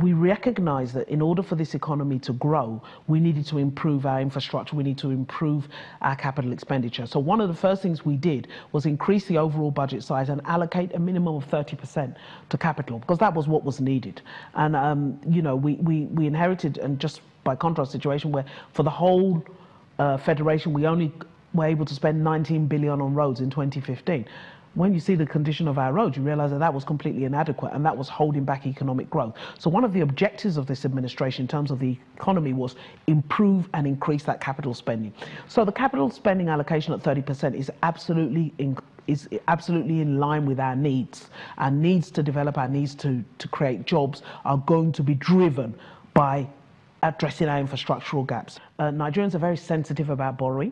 We recognize that in order for this economy to grow, we needed to improve our infrastructure, we need to improve our capital expenditure. So one of the first things we did was increase the overall budget size and allocate a minimum of 30% to capital, because that was what was needed. And, you know, we inherited, and just by contrast, situation where for the whole federation, we only were able to spend 19 billion on roads in 2015. When you see the condition of our roads, you realize that that was completely inadequate, and that was holding back economic growth. So one of the objectives of this administration in terms of the economy was improve and increase that capital spending. So the capital spending allocation at 30% is absolutely in line with our needs. Our needs to develop, our needs to create jobs are going to be driven by addressing our infrastructural gaps. Nigerians are very sensitive about borrowing.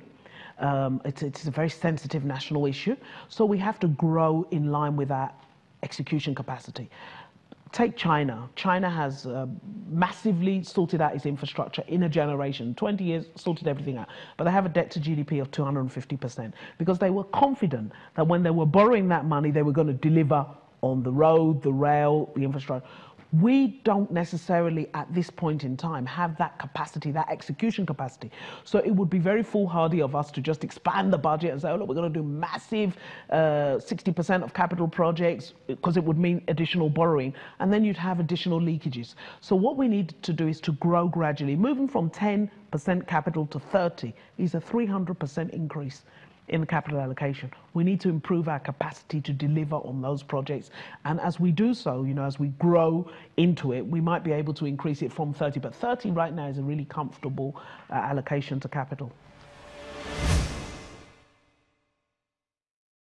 It's a very sensitive national issue, so we have to grow in line with our execution capacity. Take China. China has massively sorted out its infrastructure in a generation. 20 years, sorted everything out. But they have a debt to GDP of 250% because they were confident that when they were borrowing that money, they were going to deliver on the road, the rail, the infrastructure. We don't necessarily at this point in time have that capacity, that execution capacity. So it would be very foolhardy of us to just expand the budget and say, oh, look, we're going to do massive 60% of capital projects, because it would mean additional borrowing. And then you'd have additional leakages. So what we need to do is to grow gradually. Moving from 10% capital to 30 is a 300% increase in the capital allocation. We need to improve our capacity to deliver on those projects. And as we do so, you know, as we grow into it, we might be able to increase it from 30. But 30 right now is a really comfortable allocation to capital.